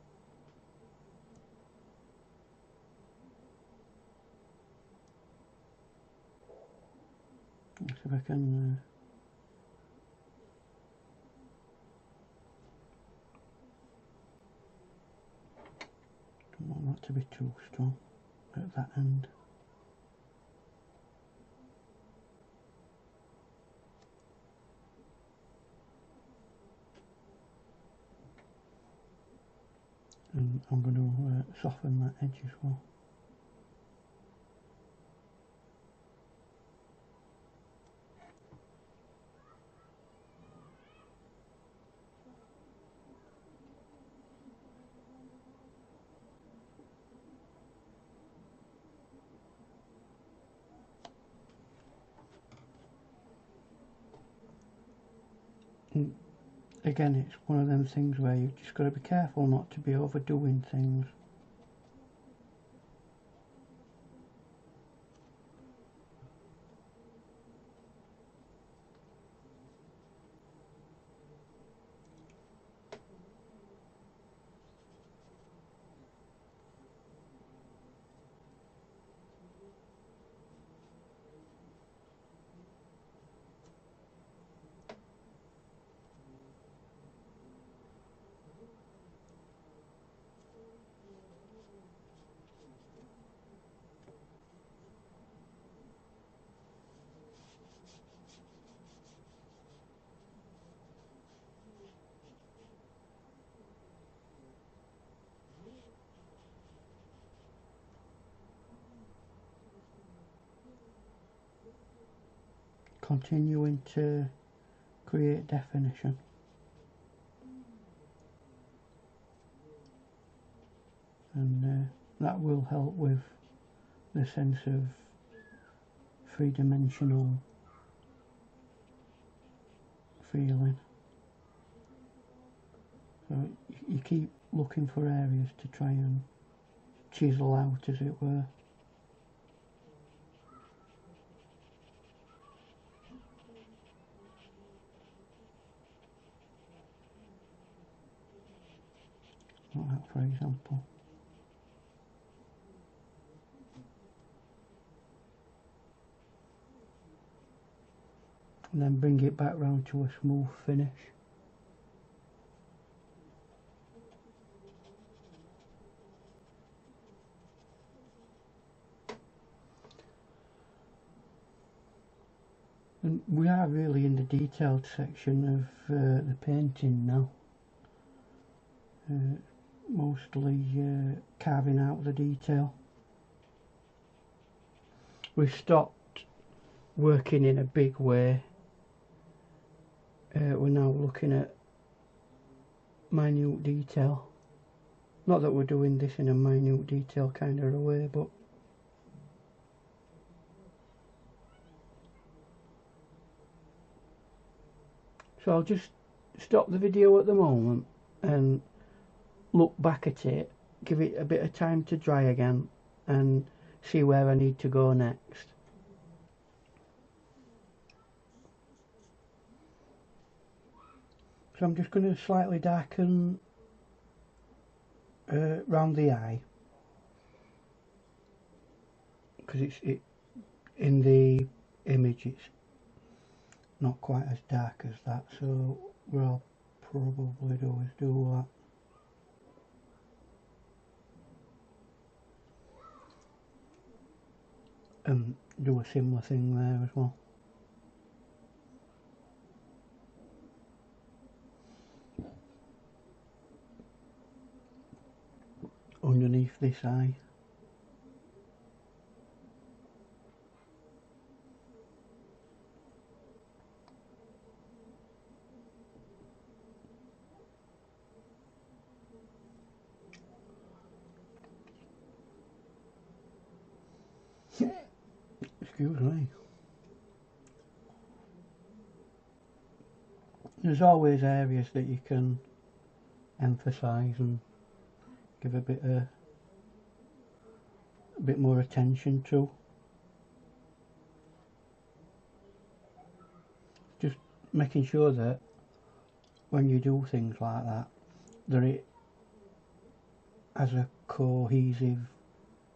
Let's see if I can don't want that to be too strong at that end. And I'm going to soften that edge as well. And again, it's one of them things where you've just got to be careful not to be overdoing things. Continuing to create definition. And that will help with the sense of three-dimensional feeling. So you keep looking for areas to try and chisel out, as it were. Like that, for example. And then bring it back round to a smooth finish. And we are really in the detailed section of the painting now. Mostly carving out the detail. We've stopped working in a big way. We're now looking at minute detail. Not that we're doing this in a minute detail kind of a way, but so I'll just stop the video at the moment and look back at it, give it a bit of time to dry again, and see where I need to go next. So I'm just going to slightly darken round the eye, because it in the image it's not quite as dark as that, so what I'll probably do is do that and do a similar thing there as well. Underneath this eye. Excuse me. There's always areas that you can emphasise and give a bit more attention to. Just making sure that when you do things like that it has a cohesive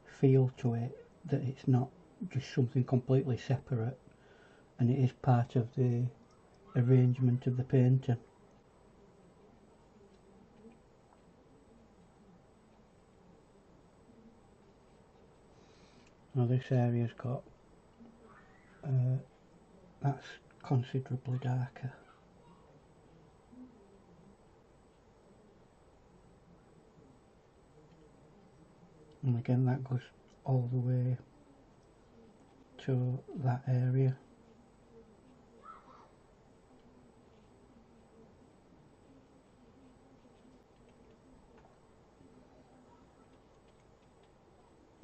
feel to it, that it's not just something completely separate and it is part of the arrangement of the painting. Now this area's got that's considerably darker. And again that goes all the way to that area.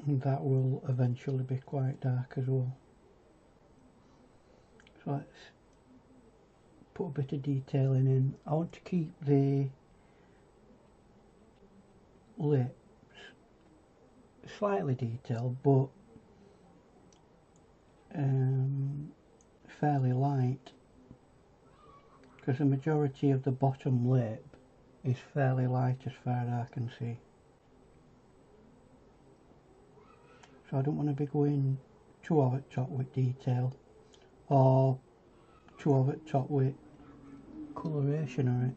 And that will eventually be quite dark as well. So let's put a bit of detailing in. I want to keep the lips slightly detailed, but fairly light, because the majority of the bottom lip is fairly light as far as I can see. So I don't want to be going too over the top with detail or too over the top with coloration on it.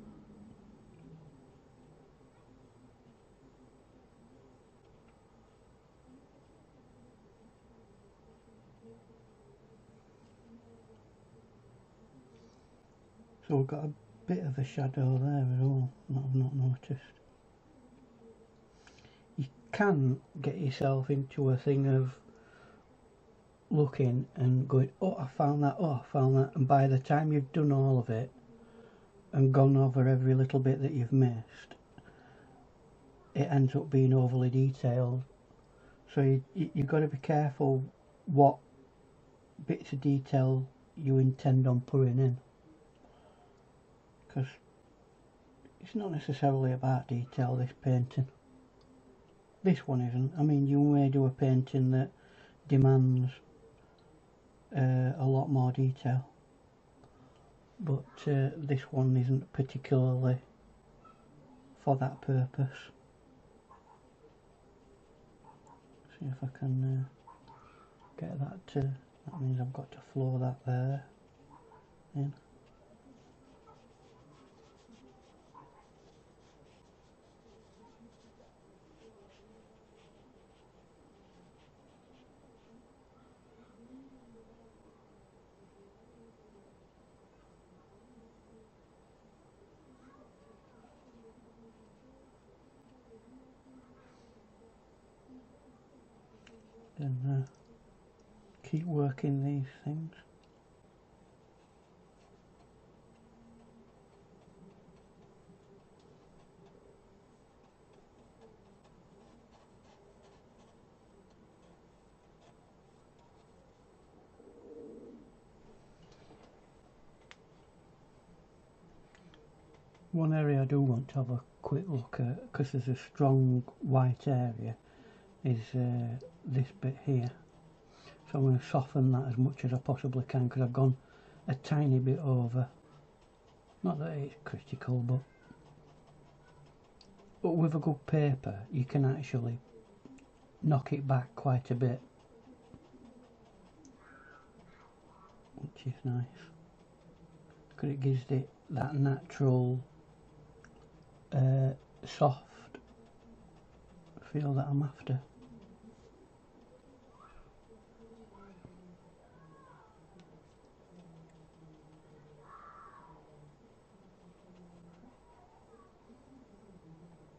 So we've got a bit of a shadow there as well that I've not noticed. You can get yourself into a thing of looking and going, oh I found that, oh I found that, and by the time you've done all of it and gone over every little bit that you've missed, it ends up being overly detailed. So you've got to be careful what bits of detail you intend on putting in, because it's not necessarily about detail, this painting. This one isn't. I mean, you may do a painting that demands a lot more detail, but this one isn't particularly for that purpose. See if I can get that to, that means I've got to flow that there in. And keep working these things. One area I do want to have a quick look at, because there's a strong white area, is this bit here. So I'm going to soften that as much as I possibly can, because I've gone a tiny bit over Not that it's critical, but with a good paper you can actually knock it back quite a bit, which is nice because it gives it that natural soft feel that I'm after.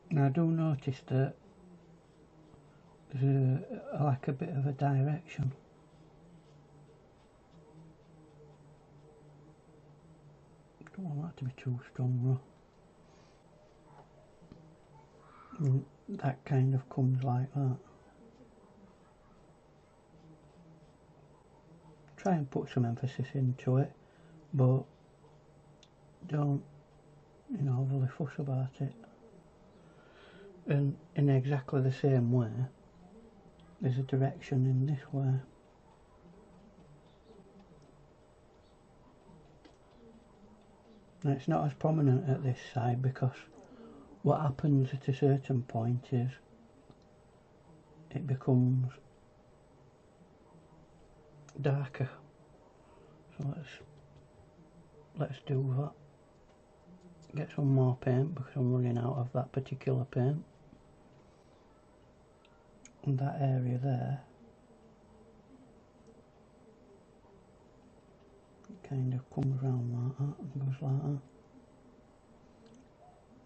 Now I do notice that there's like a bit of a direction. Don't want that to be too strong though. And that kind of comes like that. Try and put some emphasis into it, but don't, you know, overly fuss about it. And in exactly the same way, there's a direction in this way. Now it's not as prominent at this side because what happens at a certain point is it becomes darker. So let's do that. Get some more paint because I'm running out of that particular paint. And that area there, it kind of comes round like that and goes like that.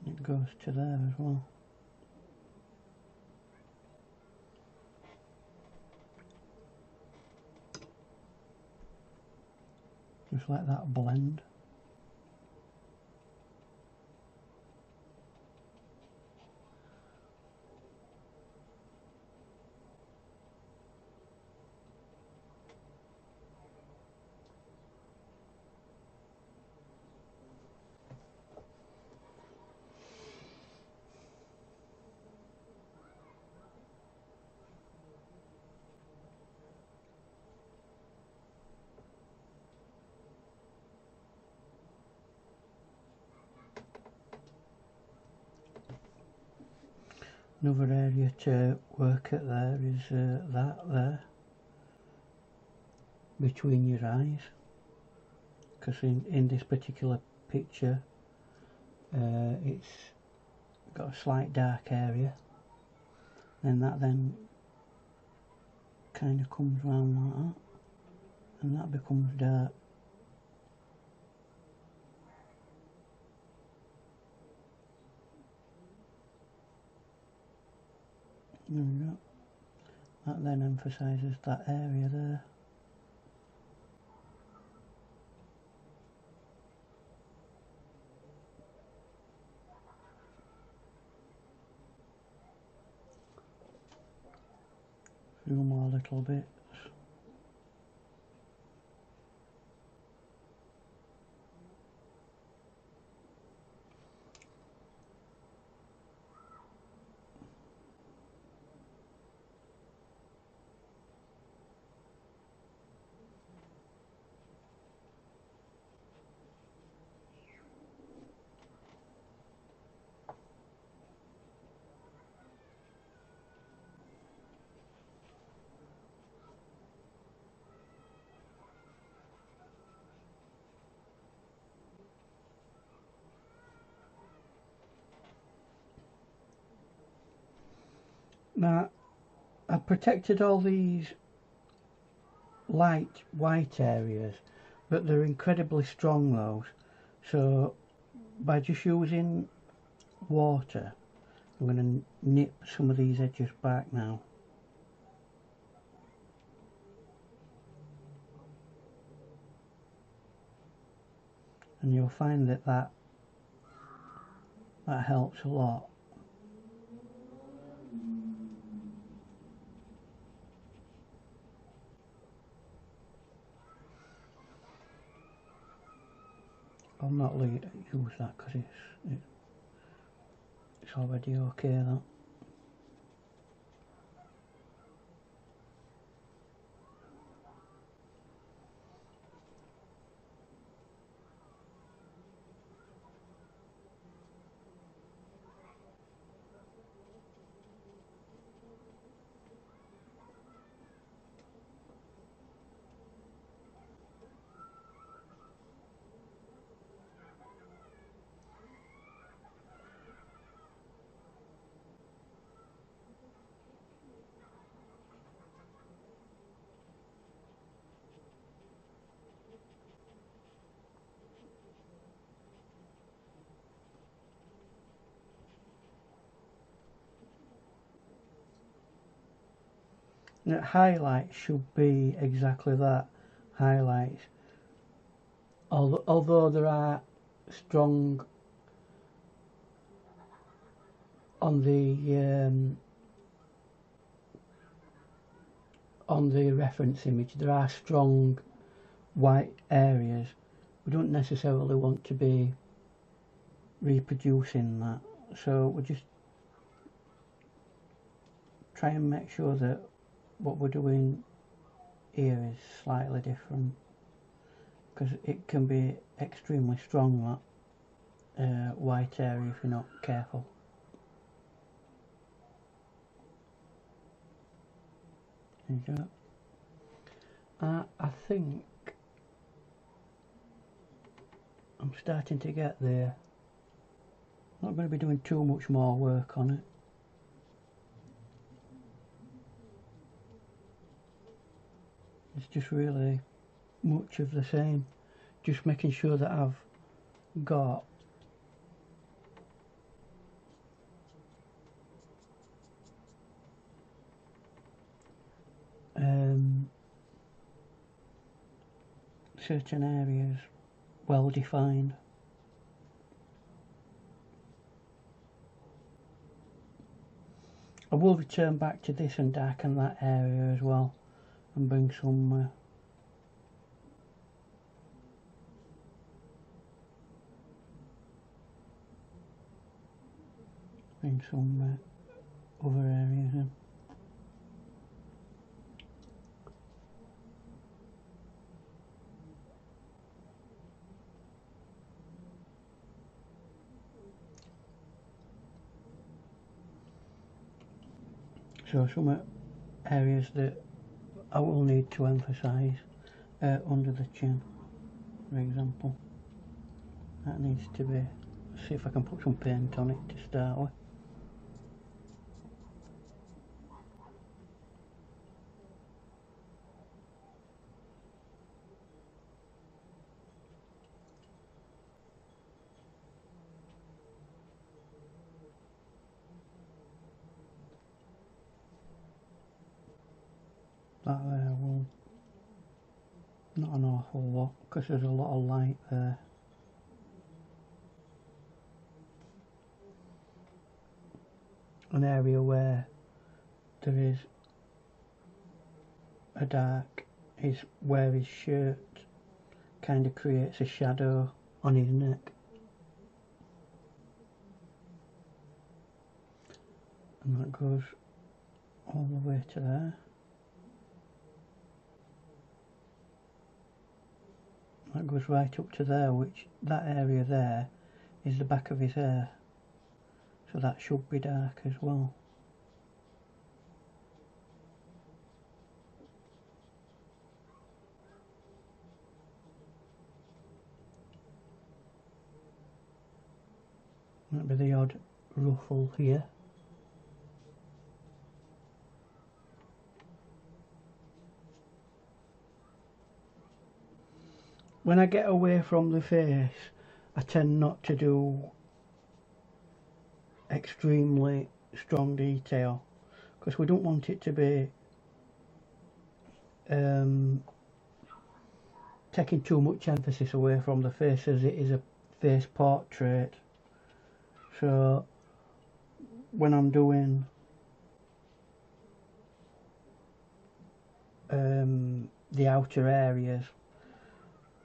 It goes to there as well. Just let that blend. Another area to work at there is that there, between your eyes, because in this particular picture it's got a slight dark area, and that then kind of comes round like that, and that becomes dark. There we go. That then emphasises that area there. A few more little bits. Now, I've protected all these light white areas, but they're incredibly strong those, so by just using water I'm going to nip some of these edges back now. And you'll find that helps a lot. I'll not use that because it's already okay that. Now, highlights should be exactly that, highlights. Although there are strong on the reference image, there are strong white areas. We don't necessarily want to be reproducing that, so we just try and make sure that what we're doing here is slightly different, because it can be extremely strong, that white area, if you're not careful. There you go. I think I'm starting to get there. Not going to be doing too much more work on it. It's just really much of the same. Just making sure that I've got certain areas well defined. I will return back to this and darken that area as well, and bring some other areas in. So some areas that I will need to emphasise, under the chin, for example. That needs to be, see if I can put some paint on it to start with. That there will, not an awful lot, because there's a lot of light there. An area where there is a dark is where his shirt kind of creates a shadow on his neck, and that goes all the way to there. That goes right up to there, which that area there is the back of his hair, so that should be dark as well. Might be the odd ruffle here. When I get away from the face, I tend not to do extremely strong detail, because we don't want it to be taking too much emphasis away from the face, as it is a face portrait. So when I'm doing the outer areas,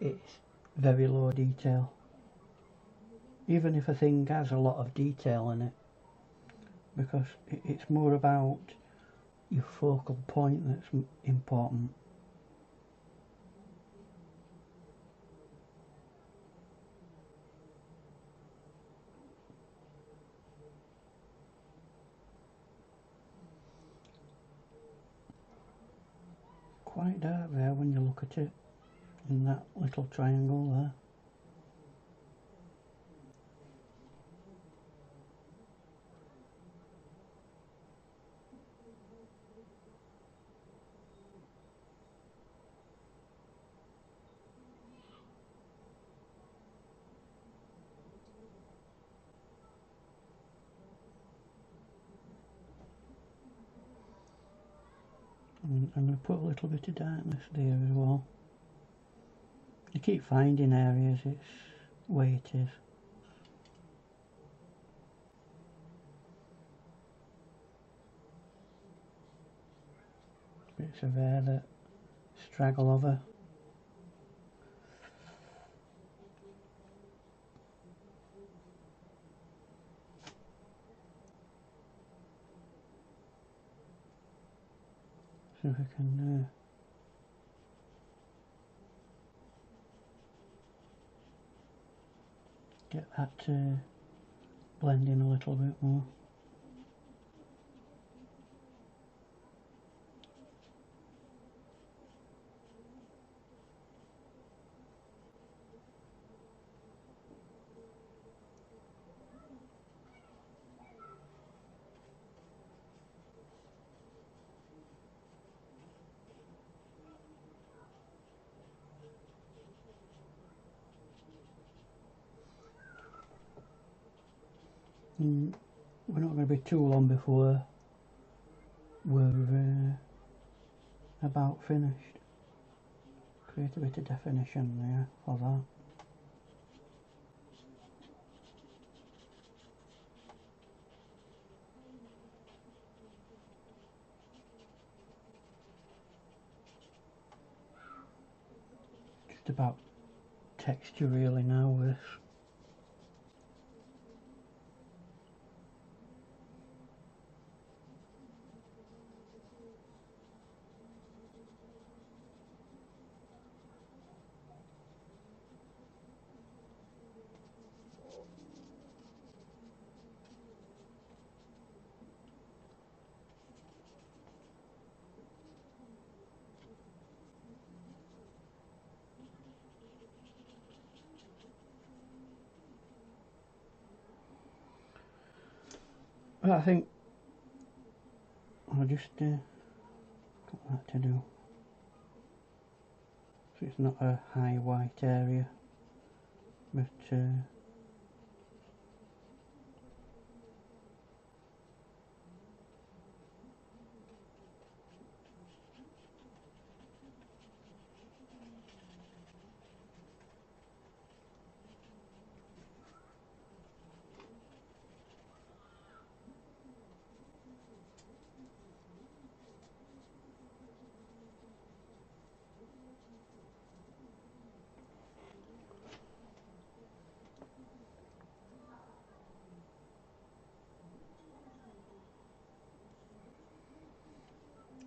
it's very low detail, even if a thing has a lot of detail in it, because it's more about your focal point that's important. Quite dark there when you look at it in that little triangle there. And I'm going to put a little bit of darkness there as well. You keep finding areas, it's way it is. Bits of hair that straggle over. So if I can get that to blend in a little bit more. We're not going to be too long before we're about finished. Create a bit of definition there for that. Just about texture really now with this. But I think I'll just got that to do. So it's not a high white area, but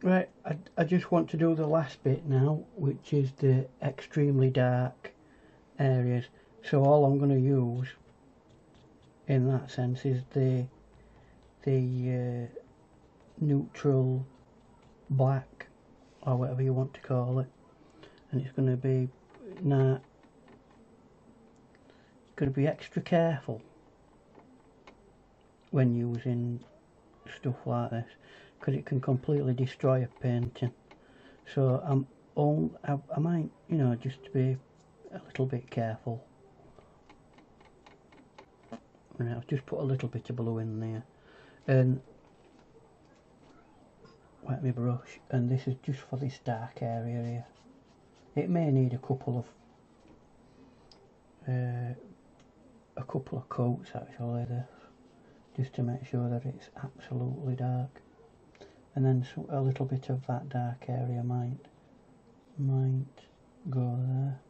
right, I just want to do the last bit now, which is the extremely dark areas. So all I'm going to use in that sense is the neutral black, or whatever you want to call it, and it's going to be extra careful when using stuff like this, because it can completely destroy a painting. So I might, you know, just be a little bit careful. And I've just put a little bit of blue in there and wet my brush, and this is just for this dark area here. It may need a couple of coats actually, this, just to make sure that it's absolutely dark, and then a little bit of that dark area might go there.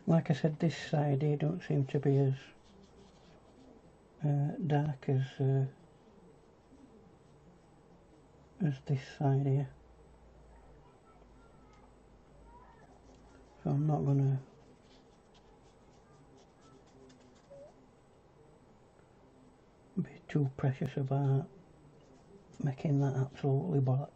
Like I said, this side here don't seem to be as dark as this side here, so I'm not going to be too precious about making that absolutely black.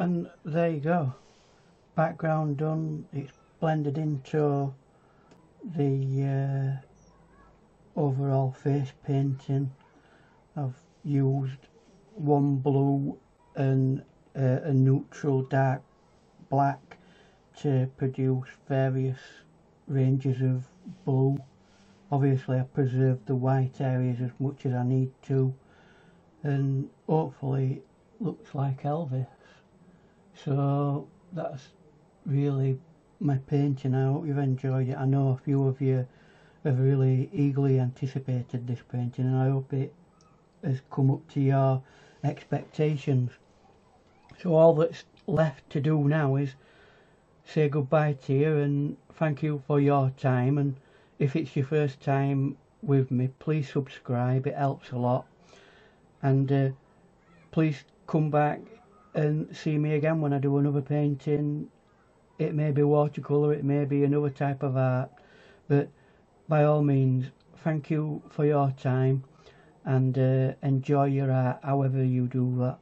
And there you go, background done. It's blended into the overall face painting. I've used one blue and a neutral dark black to produce various ranges of blue. Obviously I preserved the white areas as much as I need to, and hopefully it looks like Elvis. So that's really my painting. I hope you've enjoyed it. I know a few of you have really eagerly anticipated this painting, and I hope it has come up to your expectations. So all that's left to do now is say goodbye to you and thank you for your time. And if it's your first time with me, please subscribe, it helps a lot. And please come back and see me again when I do another painting. It may be watercolour, it may be another type of art, but by all means, thank you for your time, and enjoy your art however you do that.